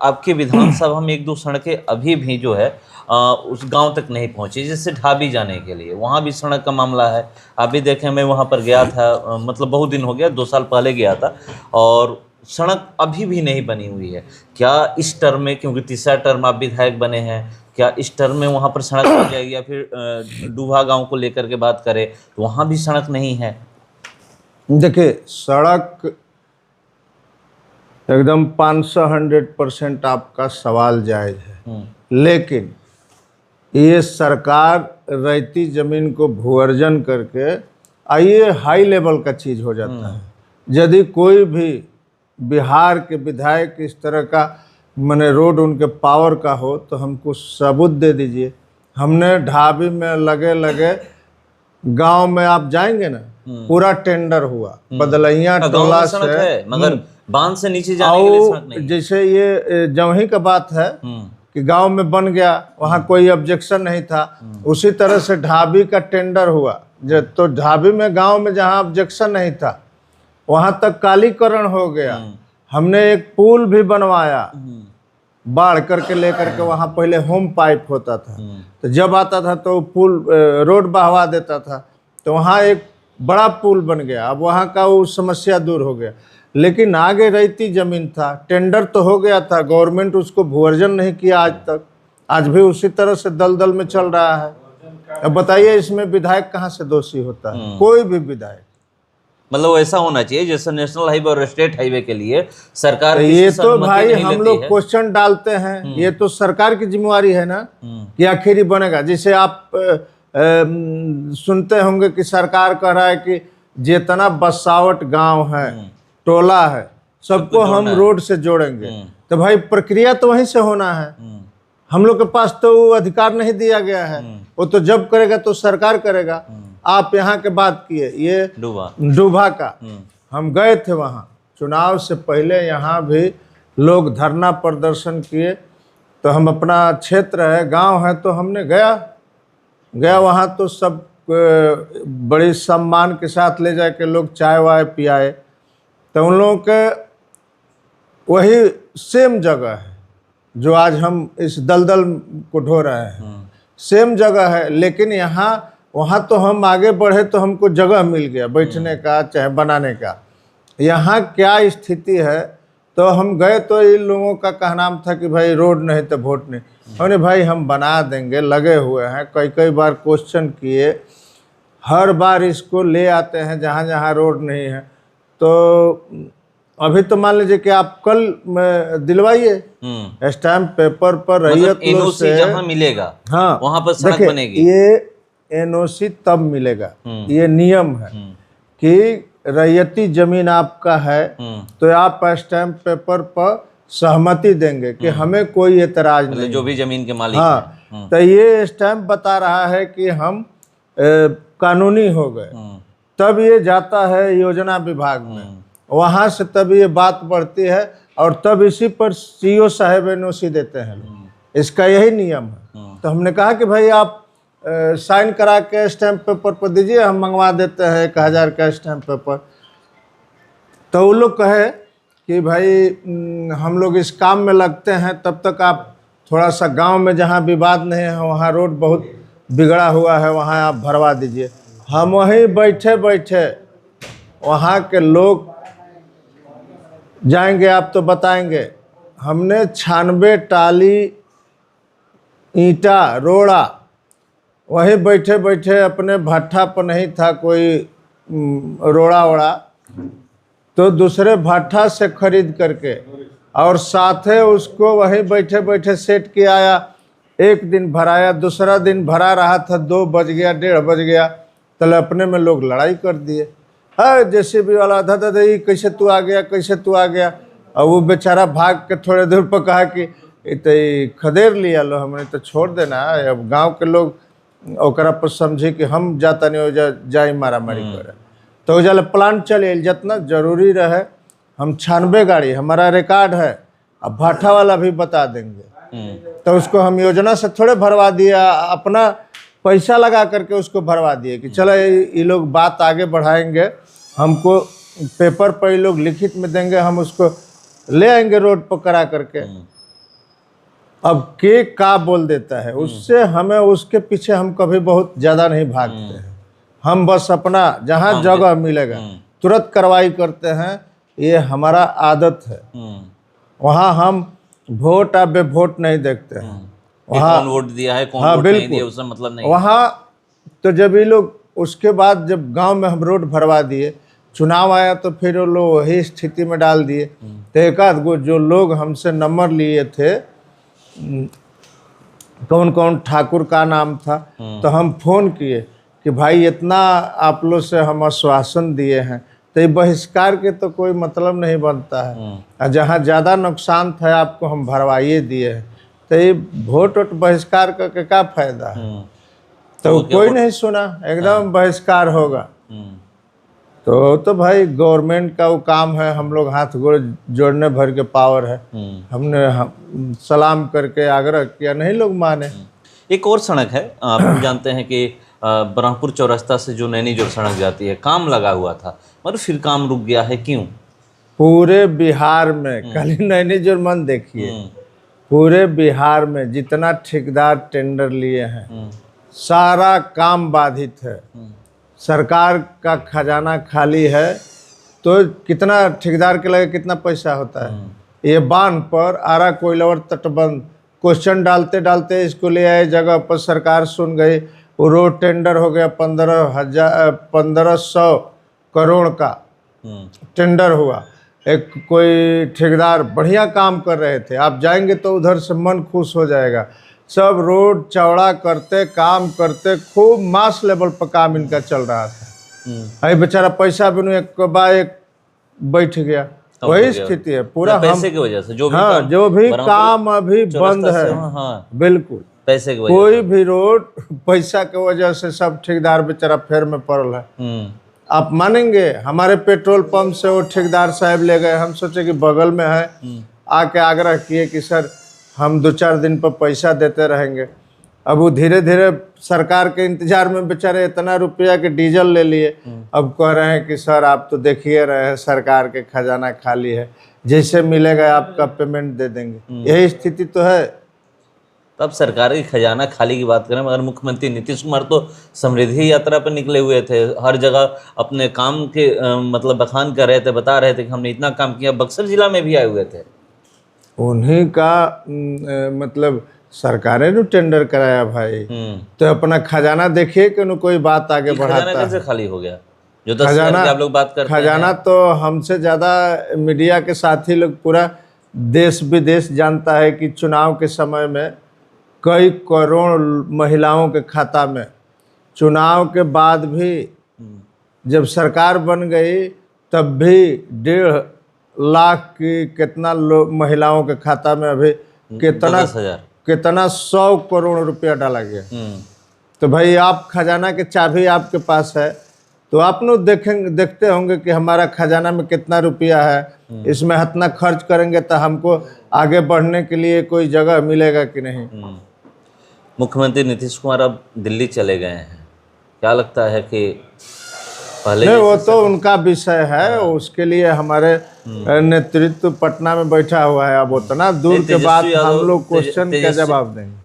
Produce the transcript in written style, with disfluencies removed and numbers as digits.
आपके विधानसभा में एक दो सड़कें अभी भी जो है उस गांव तक नहीं पहुंची, जैसे ढाबी जाने के लिए वहां भी सड़क का मामला है। आप भी देखें, मैं वहां पर गया था, मतलब बहुत दिन हो गया, 2 साल पहले गया था, और सड़क अभी भी नहीं बनी हुई है। क्या इस टर्म में, क्योंकि तीसरा टर्म आप विधायक बने हैं, क्या इस टर्म में वहां पर सड़क बन जाएगी? या फिर डूबा गांव को लेकर के बात करें तो वहां भी सड़क नहीं है। देखिए, सड़क एकदम 500-100% आपका सवाल जायज़ है, लेकिन ये सरकार रैयती ज़मीन को भूअर्जन करके ये हाई लेवल का चीज़ हो जाता है। यदि कोई भी बिहार के विधायक इस तरह का माने रोड उनके पावर का हो तो हमको सबूत दे दीजिए। हमने ढाबी में लगे लगे गांव में आप जाएंगे ना, पूरा टेंडर हुआ बदलैया टोला से, मगर बांध से नीचे जाने के लिए सड़क नहीं। जैसे ये जवही का बात है कि गांव में बन गया, वहां कोई ऑब्जेक्शन नहीं था, उसी तरह से ढाबी का टेंडर हुआ। तो ढाबी में गांव में जहां ऑब्जेक्शन नहीं था वहां तक कालीकरण हो गया। हमने एक पुल भी बनवाया, बाढ़ करके लेकर के, वहां पहले होम पाइप होता था, तो जब आता था तो पुल रोड बहवा देता था, तो वहां एक बड़ा पुल बन गया। अब वहां का वो समस्या दूर हो गया। लेकिन आगे रैयती जमीन था, टेंडर तो हो गया था, गवर्नमेंट उसको भूअर्जन नहीं किया आज तक, आज भी उसी तरह से दलदल में चल रहा है। अब बताइए इसमें विधायक कहाँ से दोषी होता है? कोई भी विधायक। मतलब ऐसा होना चाहिए जैसे नेशनल हाईवे और स्टेट हाईवे के लिए सरकार ये तो भाई हम लोग क्वेश्चन डालते हैं, ये तो सरकार की जिम्मेवारी है ना कि आखिर ही बनेगा। जैसे आप सुनते होंगे कि सरकार कह रहा है कि जितना बसावट गांव है, टोला है, सबको हम रोड से जोड़ेंगे। तो भाई प्रक्रिया तो वहीं से होना है, हम लोग के पास तो वो अधिकार नहीं दिया गया है। वो तो जब करेगा तो सरकार करेगा। आप यहाँ के बात किए ये डूबा का, हम गए थे वहाँ चुनाव से पहले, यहाँ भी लोग धरना प्रदर्शन किए, तो हम अपना क्षेत्र है, गांव है, तो हमने गया वहाँ, तो सब बड़ी सम्मान के साथ ले जाके लोग चाय वाय पियाए। तो उन लोगों के वही सेम जगह है जो आज हम इस दलदल को ढो रहे हैं, सेम जगह है। लेकिन वहाँ तो हम आगे बढ़े तो हमको जगह मिल गया बैठने का चाहे बनाने का। यहाँ क्या स्थिति है? तो हम गए तो इन लोगों का कहना था कि भाई रोड नहीं तो वोट नहीं। हमने भाई हम बना देंगे, लगे हुए हैं, कई बार क्वेश्चन किए, हर बार इसको ले आते हैं जहाँ जहाँ रोड नहीं है। तो अभी तो मान लीजिए कि आप कल दिलवाइए स्टैम्प पेपर पर रैयत लोग से जहाँ मिलेगा, हाँ वहाँ पर सड़क बनेगी। ये एनओसी तब मिलेगा, ये नियम है कि रैयती जमीन आपका है तो आप स्टैम्प पेपर पर सहमति देंगे कि हमें कोई एतराज नहीं, जो भी जमीन के मालिक हाँ। तो ये स्टैम्प बता रहा है कि हम कानूनी हो गए, तब ये जाता है योजना विभाग में, वहाँ से तब ये बात बढ़ती है, और तब इसी पर सीओ साहब एनओसी देते हैं। इसका यही नियम है। तो हमने कहा कि भाई आप साइन करा के स्टैम्प पेपर पर दीजिए, हम मंगवा देते हैं 1000 का स्टैम्प पेपर। तो वो लोग कहे कि भाई हम लोग इस काम में लगते हैं, तब तक आप थोड़ा सा गांव में जहां विवाद नहीं है, वहां रोड बहुत बिगड़ा हुआ है, वहां आप भरवा दीजिए। हम वहीं बैठे बैठे वहां के लोग जाएंगे, आप तो बताएंगे, हमने 96 टाली ईंटा रोड़ा, वहीं बैठे बैठे अपने भट्ठा पर नहीं था कोई रोड़ा वोड़ा, तो दूसरे भट्ठा से खरीद करके और साथे उसको वहीं बैठे बैठे सेट किया आया। एक दिन भराया, दूसरा दिन भरा रहा था, 2 बज गया, 1:30 बज गया, तले अपने में लोग लड़ाई कर दिए। हाँ जेसीबी वाला था दादा, कैसे तू आ गया, कैसे तू आ गया। और वो बेचारा भाग के थोड़े दूर पर कहा कि तो खदेड़ लिया लो, हमने तो छोड़ देना। अब गांव के लोग ओकरा पर समझे कि हम जाता नहीं हो जाए मारा मारी करे, तो जल प्लान चले जितना जरूरी रहे। हम 96 गाड़ी हमारा रिकॉर्ड है, अब भाठा वाला भी बता देंगे। तो उसको हम योजना से थोड़े भरवा दिया, अपना पैसा लगा करके उसको भरवा दिए कि चलो ये लोग बात आगे बढ़ाएंगे, हमको पेपर पर ये लोग लिखित में देंगे, हम उसको ले आएंगे रोड पर करा करके। अब के का बोल देता है, उससे हमें उसके पीछे हम कभी बहुत ज़्यादा नहीं भागते हैं। हम बस अपना जहाँ जगह मिलेगा तुरंत कार्रवाई करते हैं, ये हमारा आदत है। वहाँ हम वोट या बेवोट नहीं देखते हैं। वहाँ कौन वोट दिया है कौन वोट नहीं दिया उससे मतलब नहीं। वहाँ तो जब ये लोग उसके बाद जब गांव में हम रोड भरवा दिए, चुनाव आया तो फिर वो लोग वही स्थिति में डाल दिए। तो एक आध गो जो लोग हमसे नंबर लिए थे, कौन कौन ठाकुर का नाम था, तो हम फोन किए कि भाई इतना आप लोग से हम आश्वासन दिए हैं, तो ये बहिष्कार के तो कोई मतलब नहीं बनता है। और जहाँ ज़्यादा नुकसान था आपको हम भरवाइए दिए हैं, तो ये वोट बहिष्कार का क्या फायदा है। तो कोई नहीं सुना, एकदम बहिष्कार होगा। तो भाई गवर्नमेंट का वो काम है, हम लोग हाथ गोड़ जोड़ने भर के पावर है। हमने सलाम करके आग्रह किया, नहीं लोग माने। एक और सड़क है, आप जानते हैं कि ब्रह्मपुर चौरास्ता से जो नैनी जो सड़क जाती है, काम लगा हुआ था मगर फिर काम रुक गया है, क्यों? पूरे बिहार में खाली नैनी जो मन देखिए, पूरे बिहार में जितना ठेकेदार टेंडर लिए हैं सारा काम बाधित है। सरकार का खजाना खाली है, तो कितना ठेकेदार के लगे कितना पैसा होता है। ये बांध पर आरा कोइलवर तटबंध क्वेश्चन डालते डालते इसको ले आए जगह पर, सरकार सुन गई, वो रोड टेंडर हो गया 1500 करोड़ का टेंडर हुआ। एक कोई ठेकेदार बढ़िया काम कर रहे थे, आप जाएंगे तो उधर से मन खुश हो जाएगा। सब रोड चौड़ा करते काम करते खूब मास लेवल पर काम इनका चल रहा था। अरे बेचारा पैसा बिनु एक बार एक बैठ गया, वही स्थिति है पूरा। पैसे की वजह से जो भी हाँ, जो भी काम अभी बंद है, बिल्कुल पैसे की वजह कोई भी रोड पैसा की वजह से सब ठेकेदार बेचारा फेर में पड़ल है। आप मानेंगे, हमारे पेट्रोल पंप से वो ठेकेदार साहब ले गए, हम सोचे कि बगल में है, आके आग्रह किए कि सर हम 2-4 दिन पर पैसा देते रहेंगे। अब वो धीरे धीरे सरकार के इंतजार में बेचारे इतना रुपया के डीजल ले लिए। अब कह रहे हैं कि सर आप तो देखिए रहे हैं सरकार के खजाना खाली है, जैसे मिलेगा आपका पेमेंट दे देंगे। यही स्थिति तो है। तब सरकार की खजाना खाली की बात करें, मगर मुख्यमंत्री नीतीश कुमार तो समृद्धि यात्रा पर निकले हुए थे, हर जगह अपने काम के मतलब बखान कर रहे थे, बता रहे थे कि हमने इतना काम किया। बक्सर जिला में भी आए हुए थे। उन्हीं का मतलब सरकारें ने टेंडर कराया भाई, तो अपना खजाना देखिए कि कोई बात आगे बढ़ाता है। खजाना कैसे खाली हो गया? जो 10,000 की आप लोग बात करते हैं, खजाना तो हमसे ज़्यादा मीडिया के साथी लोग पूरा देश विदेश जानता है कि चुनाव के समय में कई करोड़ महिलाओं के खाता में, चुनाव के बाद भी जब सरकार बन गई तब भी 1.5 लाख की कितना महिलाओं के खाता में अभी कितना 100 करोड़ रुपया डाला गया। तो भाई आप खजाना के चाबी आपके पास है, तो आप लोग देखते होंगे कि हमारा खजाना में कितना रुपया है, इसमें इतना खर्च करेंगे तो हमको आगे बढ़ने के लिए कोई जगह मिलेगा कि नहीं। मुख्यमंत्री नीतीश कुमार अब दिल्ली चले गए हैं, क्या लगता है कि पहले? नहीं, वो तो उनका विषय है, उसके लिए हमारे नेतृत्व पटना में बैठा हुआ है। अब उतना दूर के बाद हम लोग क्वेश्चन का जवाब देंगे।